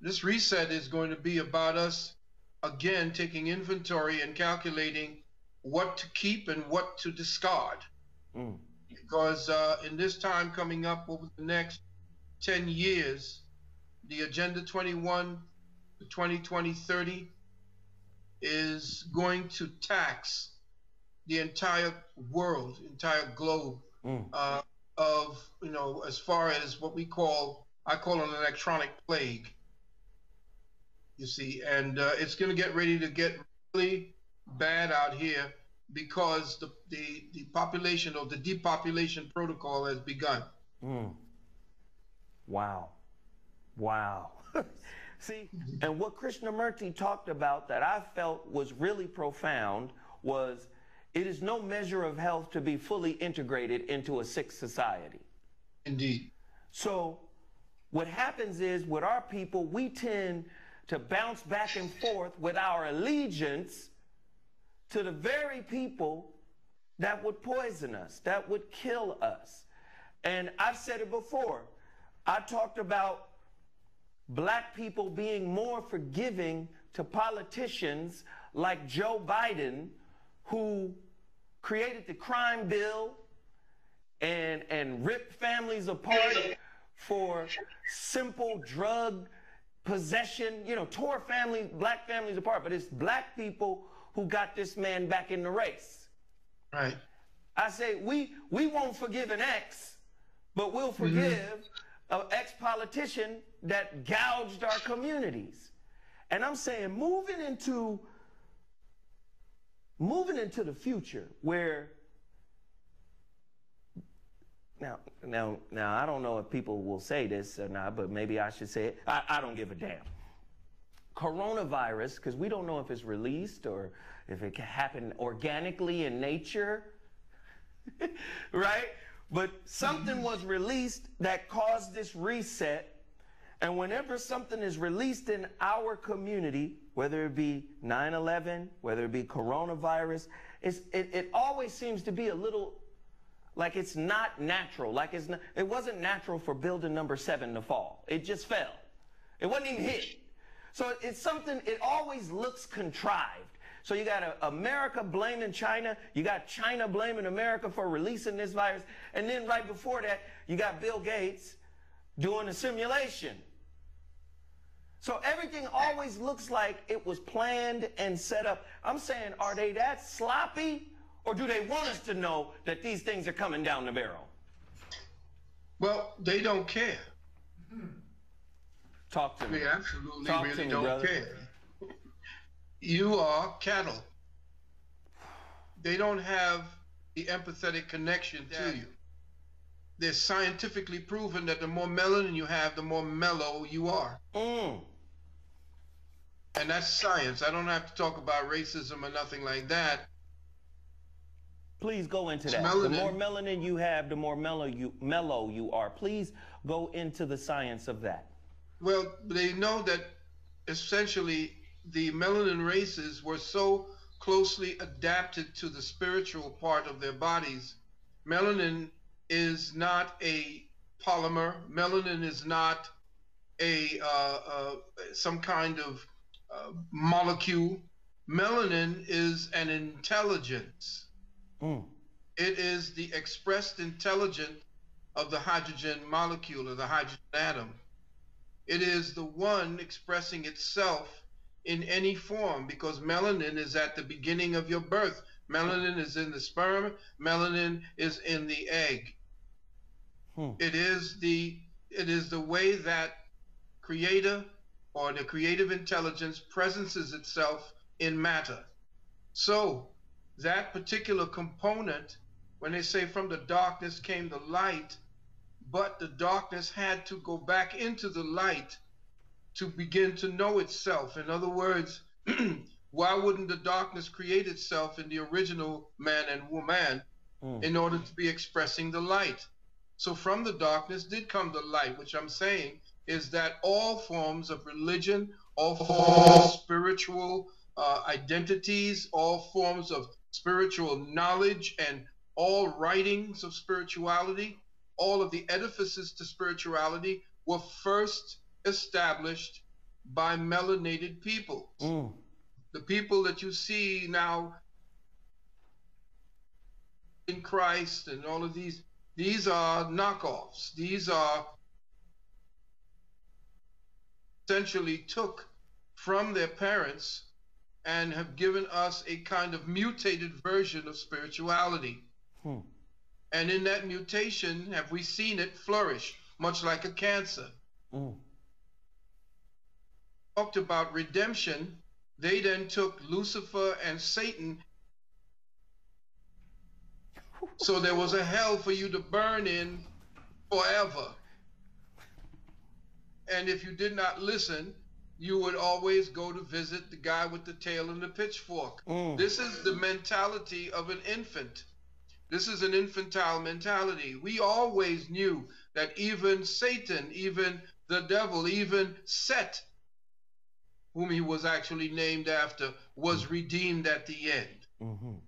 This reset is going to be about us again taking inventory and calculating what to keep and what to discard. Mm. Because in this time coming up over the next 10 years, the Agenda 21, the 2020-30 is going to tax the entire world, entire globe, Mm. of, as far as what I call an electronic plague, you see, and it's going to get ready to get really bad out here because the population or the depopulation protocol has begun. Mm. Wow. Wow. See, and what Krishnamurti talked about that I felt was really profound was it is no measure of health to be fully integrated into a sick society. Indeed. So what happens is with our people, we tend to bounce back and forth with our allegiance to the very people that would poison us, that would kill us. And I've said it before. I talked about black people being more forgiving to politicians like Joe Biden, who created the crime bill and ripped families apart for simple drug possession, tore black families apart. But it's black people who got this man back in the race. Right. I say we won't forgive an ex, but we'll forgive an ex-politician that gouged our communities. And I'm saying moving into the future where now I don't know if people will say this or not, but maybe I should say it. I don't give a damn. Coronavirus, because we don't know if it's released or if it can happen organically in nature, right? But something was released that caused this reset. And whenever something is released in our community, whether it be 9/11, whether it be coronavirus, it always seems to be a little like it's not natural. Like it wasn't natural for building number 7 to fall. It just fell. It wasn't even hit. So it's something, it always looks contrived. So you got America blaming China. You got China blaming America for releasing this virus. And then right before that, you got Bill Gates doing a simulation. So everything always looks like it was planned and set up. I'm saying, are they that sloppy? Or do they want us to know that these things are coming down the barrel? Well, they don't care. Talk to me. They absolutely Talk really to me, don't brother. care. You are cattle. They don't have the empathetic connection to you. They're scientifically proven that the more melanin you have, the more mellow you are. Mm. And that's science. I don't have to talk about racism or nothing like that. Please go into that. Melanin. The more melanin you have, the more mellow you are. Please go into the science of that. Well, they know that essentially the melanin races were so closely adapted to the spiritual part of their bodies. Melanin is not a polymer. Melanin is not some kind of molecule. Melanin is an intelligence. Mm. It is the expressed intelligence of the hydrogen molecule or the hydrogen atom. It is the one expressing itself in any form, because melanin is at the beginning of your birth. Melanin is in the sperm. Melanin is in the egg. It is the way that creator or the creative intelligence presences itself in matter. So that particular component, when they say from the darkness came the light, but the darkness had to go back into the light to begin to know itself. In other words, why wouldn't the darkness create itself in the original man and woman in order to be expressing the light? So from the darkness did come the light, which I'm saying is that all forms of religion, all forms of spiritual identities, all forms of spiritual knowledge, and all writings of spirituality, all of the edifices to spirituality were first established by melanated peoples. The people that you see now in Christ and all of these are knockoffs. These are essentially took from their parents and have given us a kind of mutated version of spirituality. And in that mutation, have we seen it flourish, much like a cancer? Talked about redemption. They then took Lucifer and Satan. So there was a hell for you to burn in forever. And if you did not listen, you would always go to visit the guy with the tail and the pitchfork. This is the mentality of an infant. This is an infantile mentality. We always knew that even Satan, even the devil, even Set, whom he was actually named after, was redeemed at the end.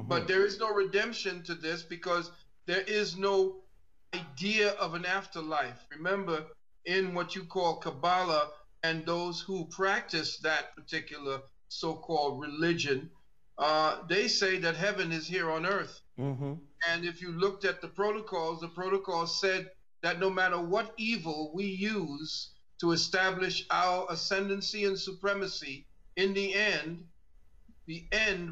But there is no redemption to this because there is no idea of an afterlife. Remember, in what you call Kabbalah and those who practice that particular so-called religion, they say that heaven is here on earth. And if you looked at the protocols said that no matter what evil we use to establish our ascendancy and supremacy, in the end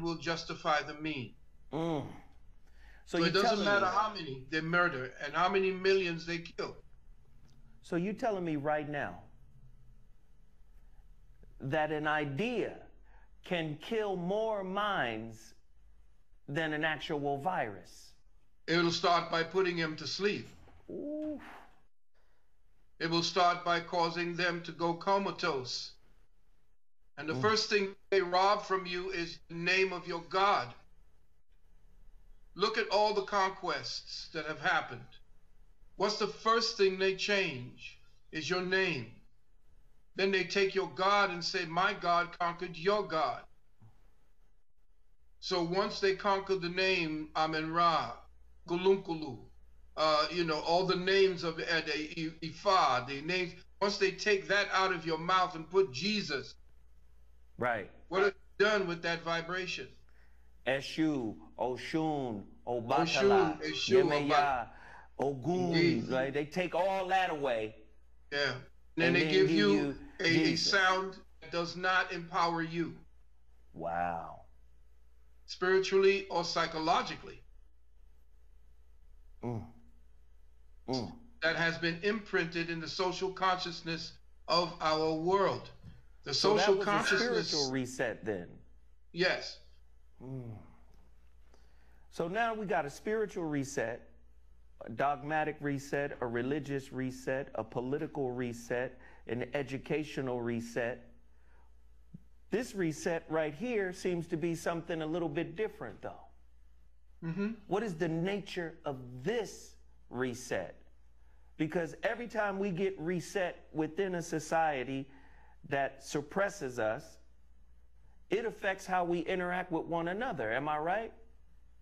will justify the mean. So it doesn't matter how many they murder and how many millions they kill. So you telling me right now that an idea can kill more minds than an actual virus? It'll start by putting him to sleep. It will start by causing them to go comatose. And the first thing they rob from you is the name of your God. Look at all the conquests that have happened. What's the first thing they change? Is your name. Then they take your God and say, my God conquered your God. So once they conquer the name Amen-Ra, Gulunkulu, all the names of Ifa, the names, once they take that out of your mouth and put Jesus, right, what have you done with that vibration? Eshu, Oshun, Obatala, Yemeya, Ogun, right? They take all that away. Yeah. And then they give you a sound that does not empower you. Wow. Spiritually or psychologically. That has been imprinted in the social consciousness of our world. The social consciousness. A spiritual reset then. Yes. So now we got a spiritual reset, a dogmatic reset, a religious reset, a political reset, an educational reset. This reset right here seems to be something a little bit different, though. What is the nature of this reset? Because every time we get reset within a society that suppresses us, it affects how we interact with one another. Am I right?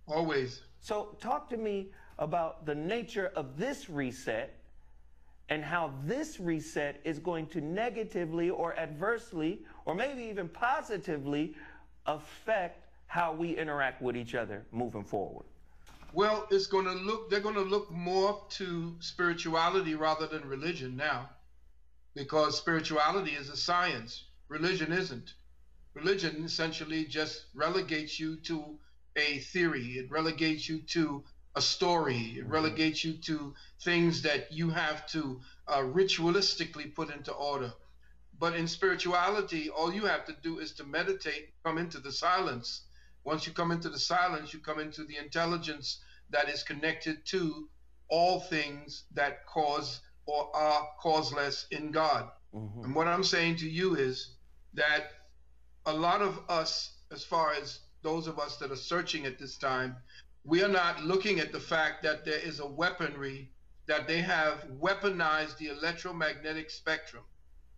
Always. So talk to me about the nature of this reset and how this reset is going to negatively or adversely or maybe even positively affect how we interact with each other moving forward. Well, they're going to look more to spirituality rather than religion now, because spirituality is a science. Religion isn't. Religion essentially just relegates you to a theory. It relegates you to a story. It relegates you to things that you have to ritualistically put into order. But in spirituality, all you have to do is to meditate, come into the silence. Once you come into the silence, you come into the intelligence that is connected to all things that cause or are causeless in God. And what I'm saying to you is that a lot of us, as far as those of us that are searching at this time, we are not looking at the fact that there is a weaponry, that they have weaponized the electromagnetic spectrum.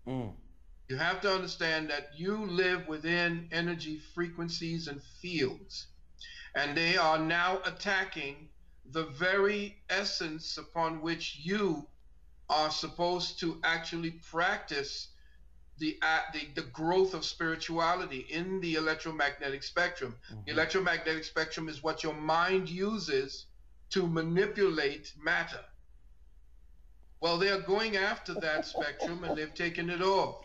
You have to understand that you live within energy frequencies and fields, and they are now attacking the very essence upon which you are supposed to actually practice the growth of spirituality in the electromagnetic spectrum. The electromagnetic spectrum is what your mind uses to manipulate matter. Well, they are going after that spectrum, and they've taken it off.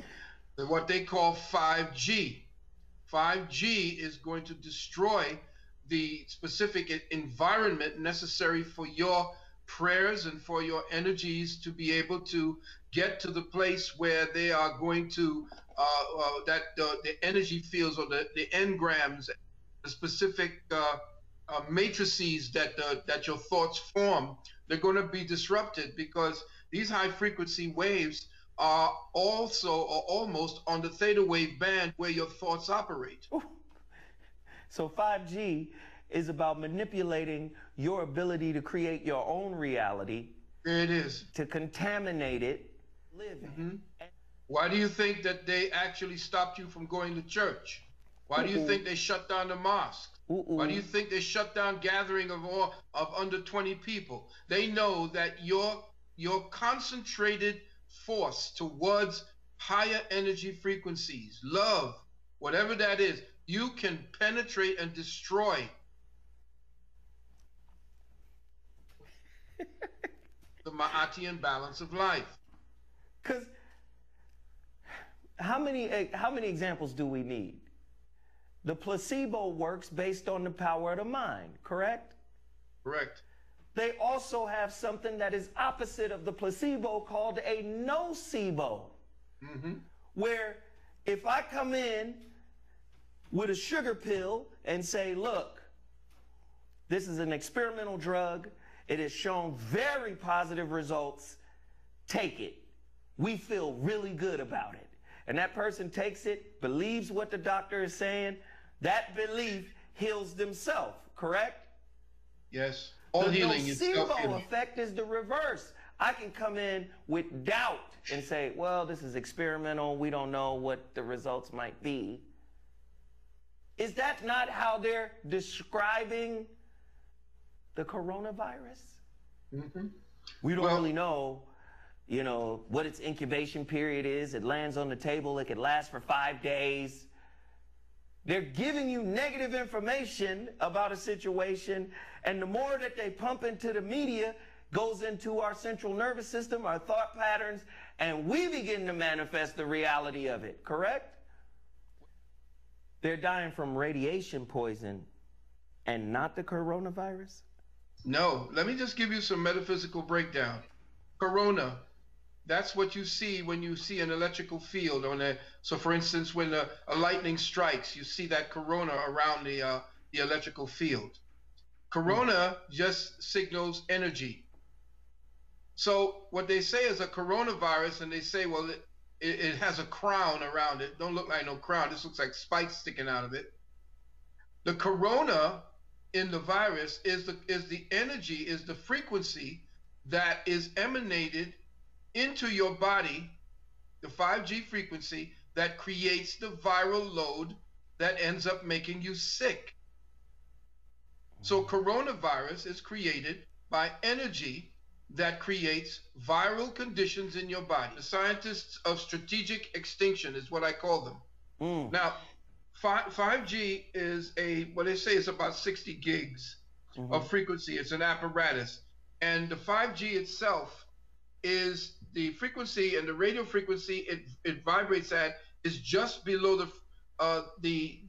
What they call 5G. 5G is going to destroy the specific environment necessary for your prayers and for your energies to be able to get to the place where they are going to the energy fields or the engrams, the specific matrices that your thoughts form, they're going to be disrupted, because these high frequency waves are also or almost on the theta wave band where your thoughts operate. Ooh. So 5G is about manipulating your ability to create your own reality. It is. To contaminate it, living. Why do you think that they actually stopped you from going to church? Why do you think they shut down the mosque? Why do you think they shut down gathering of under 20 people? They know that your concentrated force towards higher energy frequencies, love, whatever that is, you can penetrate and destroy the Ma'atian balance of life. Because how many examples do we need? The placebo works based on the power of the mind, correct? Correct. They also have something that is opposite of the placebo called a nocebo, where if I come in with a sugar pill and say, look, this is an experimental drug, it has shown very positive results, take it. We feel really good about it. And that person takes it, believes what the doctor is saying, that belief heals themselves, correct? Yes. All healing is self-healing. The nocebo effect is the reverse. I can come in with doubt and say, well, this is experimental. We don't know what the results might be. Is that not how they're describing the coronavirus? We don't really know, what its incubation period is. It lands on the table. It could last for 5 days. They're giving you negative information about a situation, and the more that they pump into the media goes into our central nervous system, our thought patterns, and we begin to manifest the reality of it, correct? They're dying from radiation poison and not the coronavirus? No, let me just give you some metaphysical breakdown. Corona, that's what you see when you see an electrical field on a. So, for instance, when a lightning strikes, you see that corona around the electrical field. Corona just signals energy. So, what they say is a coronavirus, and they say, well, it has a crown around it. Don't look like no crown. This looks like spikes sticking out of it. The corona in the virus is the energy, is the frequency that is emanated into your body, the 5G frequency that creates the viral load that ends up making you sick. So coronavirus is created by energy that creates viral conditions in your body. The scientists of strategic extinction is what I call them. Now, 5G is what they say is about 60 gigs of frequency. It's an apparatus. And the 5G itself is the frequency, and the radio frequency it vibrates at is just below the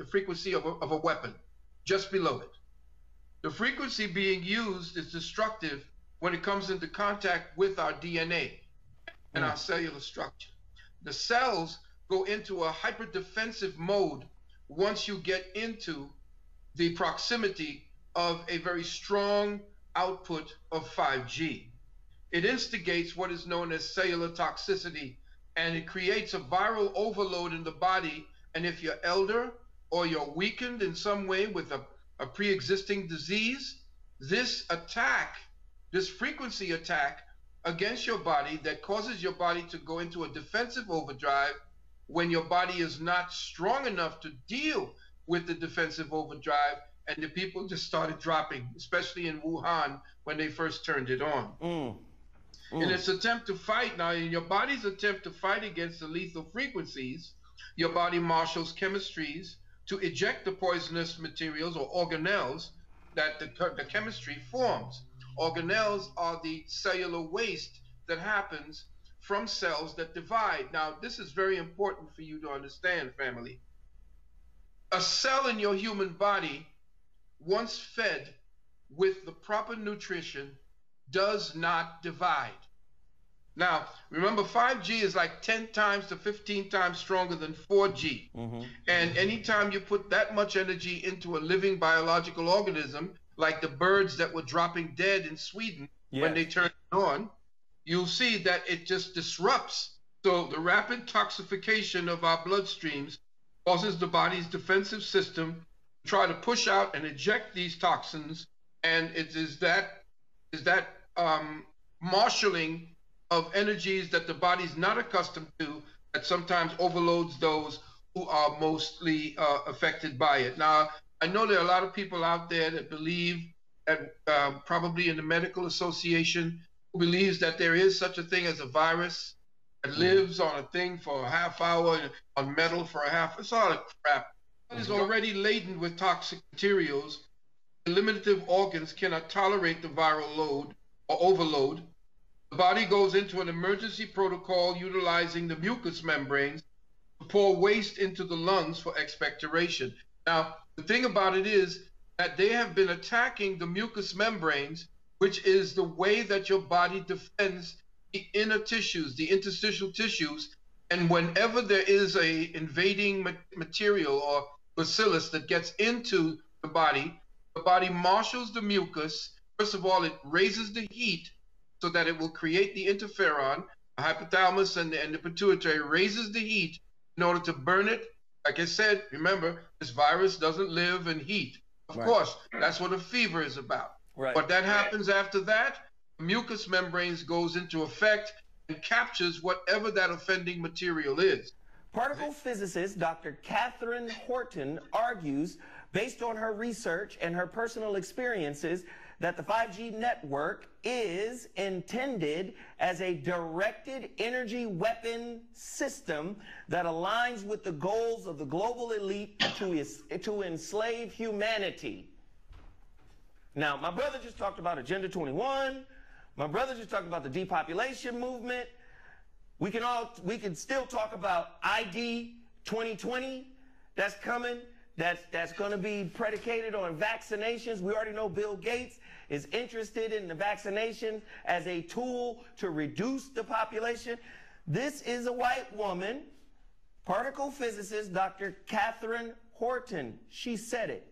frequency of a weapon, just below it. The frequency being used is destructive when it comes into contact with our DNA and our cellular structure. The cells go into a hyperdefensive mode once you get into the proximity of a very strong output of 5G. It instigates what is known as cellular toxicity, and it creates a viral overload in the body. And if you're elder or you're weakened in some way with a pre-existing disease, this attack, this frequency attack against your body that causes your body to go into a defensive overdrive when your body is not strong enough to deal with the defensive overdrive, and the people just started dropping, especially in Wuhan when they first turned it on. In its attempt to fight, now in your body's attempt to fight against the lethal frequencies, your body marshals chemistries to eject the poisonous materials or organelles that the chemistry forms. Organelles are the cellular waste that happens from cells that divide. Now, this is very important for you to understand, family. A cell in your human body, once fed with the proper nutrition, does not divide. Now, remember, 5G is like 10 times to 15 times stronger than 4G. And anytime you put that much energy into a living biological organism, like the birds that were dropping dead in Sweden when they turned it on, you'll see that it just disrupts. So the rapid toxification of our bloodstreams causes the body's defensive system to try to push out and eject these toxins. And it is that marshaling of energies that the body's not accustomed to that sometimes overloads those who are mostly affected by it. Now, I know there are a lot of people out there that believe that probably in the medical association who believes that there is such a thing as a virus that lives on a thing for a half hour, on metal for a half. It's all a crap. It is already laden with toxic materials. The limited organs cannot tolerate the viral load or overload. The body goes into an emergency protocol utilizing the mucous membranes to pour waste into the lungs for expectoration. Now, the thing about it is that they have been attacking the mucous membranes, which is the way that your body defends the inner tissues, the interstitial tissues. And whenever there is a invading material or bacillus that gets into the body marshals the mucus. First of all, it raises the heat so that it will create the interferon. The hypothalamus and the pituitary raises the heat in order to burn it. Like I said, remember, this virus doesn't live in heat. Of course, that's what a fever is about. But that happens after that, the mucous membranes goes into effect and captures whatever that offending material is. Particle physicist Dr. Catherine Horton argues, based on her research and her personal experiences, that the 5G network is intended as a directed energy weapon system that aligns with the goals of the global elite to enslave humanity. Now, my brother just talked about Agenda 21. My brother just talked about the depopulation movement. We can still talk about ID 2020 that's coming. That's going to be predicated on vaccinations. We already know Bill Gates is interested in the vaccination as a tool to reduce the population. This is a white woman, particle physicist Dr. Catherine Horton. She said it.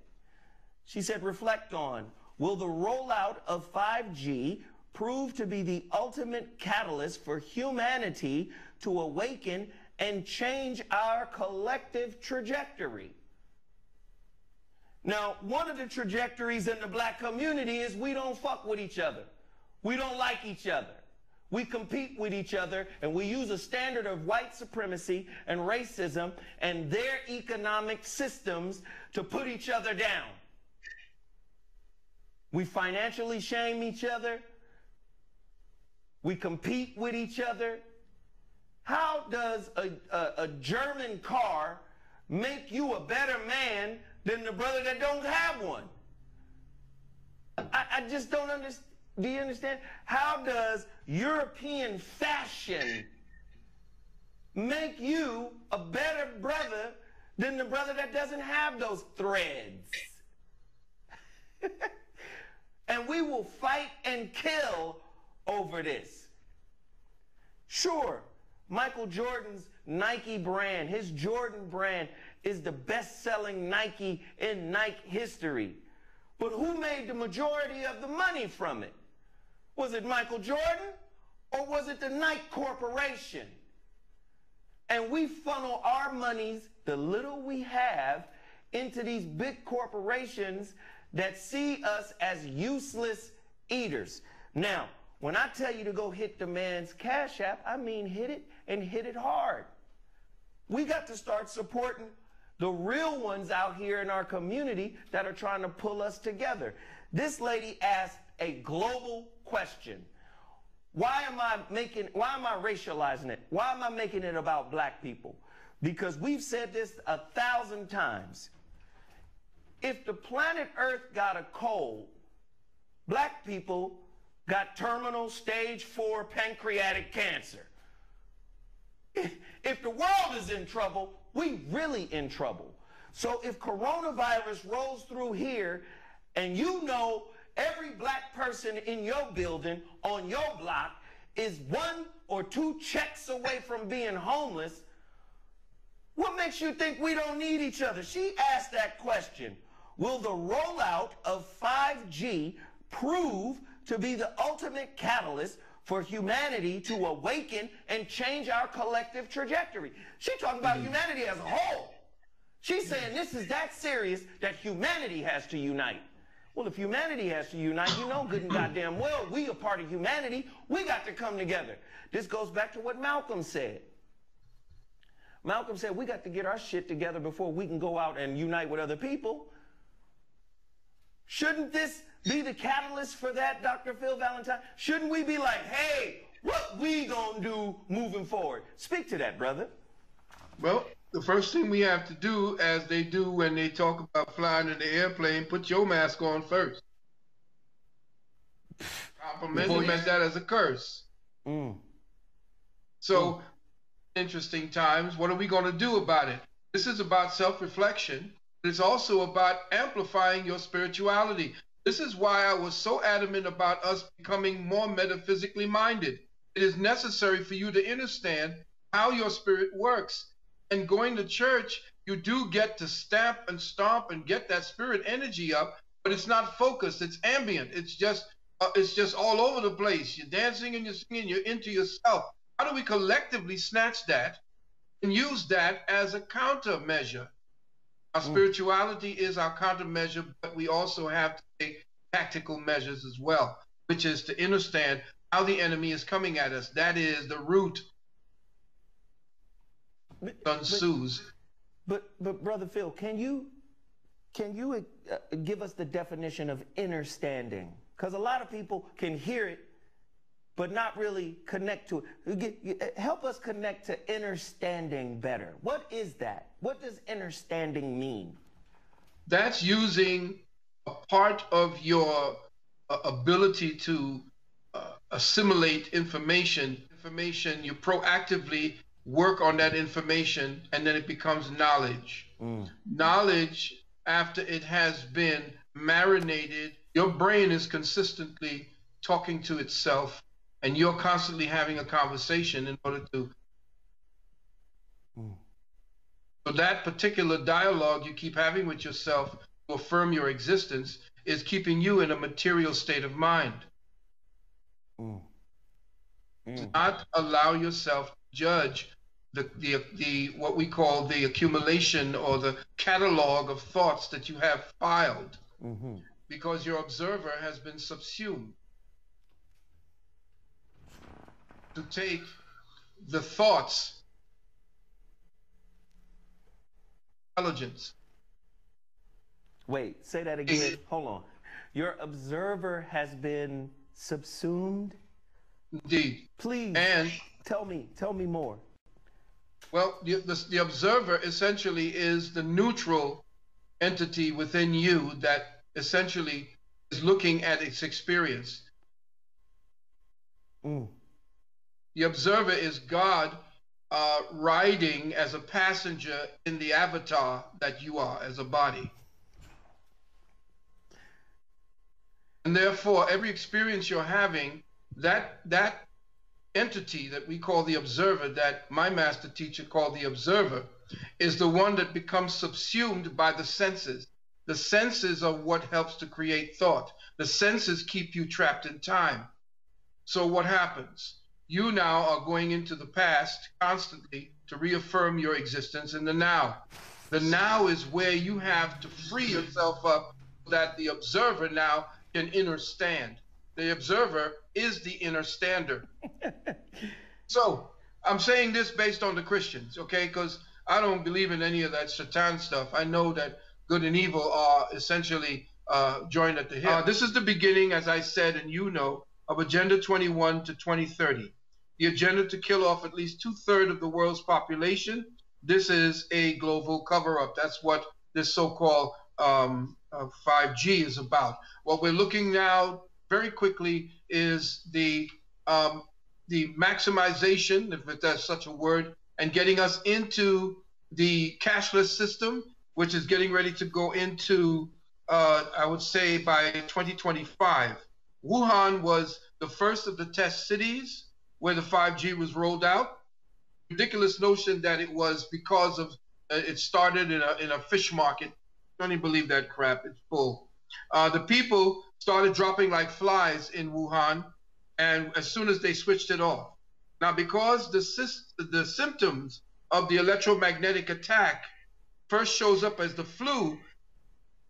She said, reflect on, will the rollout of 5G prove to be the ultimate catalyst for humanity to awaken and change our collective trajectory? Now, one of the trajectories in the black community is we don't fuck with each other. We don't like each other. We compete with each other, and we use a standard of white supremacy and racism and their economic systems to put each other down. We financially shame each other. We compete with each other. How does a German car make you a better man than the brother that don't have one? I just don't understand. Do you understand? How does European fashion make you a better brother than the brother that doesn't have those threads? And we will fight and kill over this. Sure, Michael Jordan's Nike brand, his Jordan brand, is the best-selling Nike in Nike history. But who made the majority of the money from it? Was it Michael Jordan or was it the Nike Corporation? And we funnel our monies, the little we have, into these big corporations that see us as useless eaters. Now, when I tell you to go hit the man's Cash App, I mean hit it and hit it hard. We got to start supporting the real ones out here in our community that are trying to pull us together. This lady asked a global question. why am I racializing it? Why am I making it about black people? Because we've said this 1,000 times. If the planet Earth got a cold, black people got terminal stage 4 pancreatic cancer. If the world is in trouble, we really in trouble. So if coronavirus rolls through here and you know every black person in your building, on your block, is 1 or 2 checks away from being homeless, what makes you think we don't need each other? She asked that question. Will the rollout of 5G prove to be the ultimate catalyst for humanity to awaken and change our collective trajectory? She's talking about humanity as a whole. She's saying this is that serious that humanity has to unite. Well, if humanity has to unite, you know good and goddamn well we a part of humanity. We got to come together. This goes back to what Malcolm said. Malcolm said we got to get our shit together before we can go out and unite with other people. Shouldn't this be the catalyst for that, Dr. Phil Valentine? Shouldn't we be like, hey, what we gonna do moving forward? Speak to that, brother. Well, the first thing we have to do, as they do when they talk about flying in the airplane, put your mask on first. Implement that as a curse. So, interesting times. What are we going to do about it? This is about self-reflection. It's also about amplifying your spirituality. This is why I was so adamant about us becoming more metaphysically minded. It is necessary for you to understand how your spirit works. And going to church, you do get to stamp and stomp and get that spirit energy up, but it's not focused. It's ambient. It's just all over the place. You're dancing and you're singing. You're into yourself. How do we collectively snatch that and use that as a countermeasure? Our spirituality is our countermeasure, but we also have to take tactical measures as well, which is to understand how the enemy is coming at us. That is the root. But Brother Phil, can you give us the definition of understanding? Because a lot of people can hear it, but not really connect to it. Help us connect to understanding better. What is that? What does understanding mean? That's using a part of your ability to assimilate information. You proactively work on that information, and then it becomes knowledge. Knowledge, after it has been marinated, your brain is consistently talking to itself, and you're constantly having a conversation in order to. So that particular dialogue you keep having with yourself to affirm your existence is keeping you in a material state of mind. Not allow yourself to judge the what we call the accumulation or the catalog of thoughts that you have filed, because your observer has been subsumed. To take the thoughts, intelligence. Wait, say that again. Hold on. Your observer has been subsumed? Indeed. Please, and tell me more. Well, the observer essentially is the neutral entity within you that essentially is looking at its experience. The observer is God riding as a passenger in the avatar that you are as a body. And therefore, every experience you're having, that entity that we call the observer, that my master teacher called the observer, is the one that becomes subsumed by the senses. The senses are what helps to create thought. The senses keep you trapped in time. So what happens? You now are going into the past constantly to reaffirm your existence in the now. The now is where you have to free yourself up so that the observer now can understand. The observer is the understander. So I'm saying this based on the Christians, okay? Because I don't believe in any of that Satan stuff. I know that good and evil are essentially joined at the hip. This is the beginning, as I said, and you know, of Agenda 21 to 2030. The agenda to kill off at least 2/3 of the world's population. This is a global cover-up. That's what this so-called 5G is about. What we're looking now very quickly is the maximization, if that's such a word, and getting us into the cashless system, which is getting ready to go into, I would say, by 2025. Wuhan was the first of the test cities where the 5G was rolled out. Ridiculous notion that it was because of it started in a fish market. Don't even believe that crap. It's full. The people started dropping like flies in Wuhan, and as soon as they switched it off. Now, because the symptoms of the electromagnetic attack first shows up as the flu,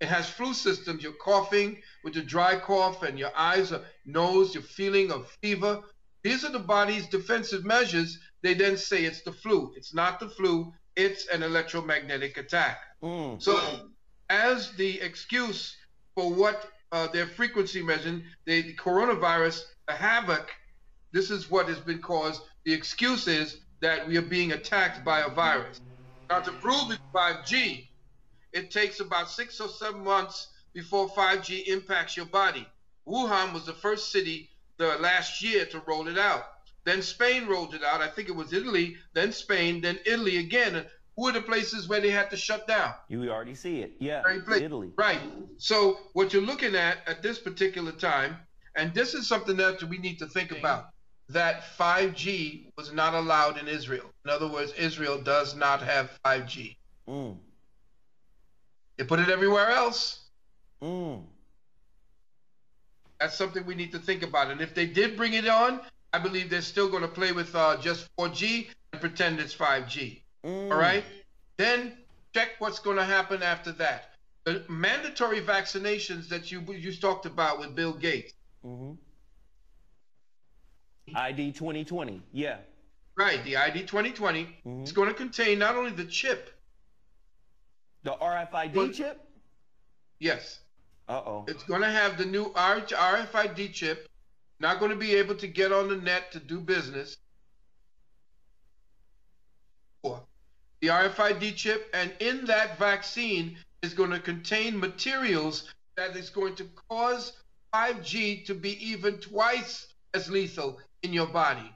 it has flu systems. You're coughing with a dry cough, and your eyes, nose, you're feeling of fever. These are the body's defensive measures. They then say it's the flu. It's not the flu. It's an electromagnetic attack. So as the excuse for what their frequency measuring, the coronavirus, the havoc, this is what has been caused. The excuse is that we are being attacked by a virus. Now, to prove it's 5G, it takes about 6 or 7 months before 5G impacts your body. Wuhan was the first city the last year to roll it out. Then Spain rolled it out. I think it was Italy, then Spain, then Italy again. Who are the places where they had to shut down? You already see it. Yeah, Italy. Right. So what you're looking at this particular time, and this is something that we need to think about, that 5G was not allowed in Israel. In other words, Israel does not have 5G. They put it everywhere else. That's something we need to think about. And if they did bring it on, I believe they're still going to play with just 4G and pretend it's 5G. All right? Then check what's going to happen after that. The mandatory vaccinations that you talked about with Bill Gates. ID 2020, yeah. Right, the ID 2020 is going to contain not only the chip. The RFID chip? Yes. Uh-oh. It's going to have the new RFID chip. Not going to be able to get on the net to do business. The RFID chip, and in that vaccine is going to contain materials that is going to cause 5G to be even twice as lethal in your body.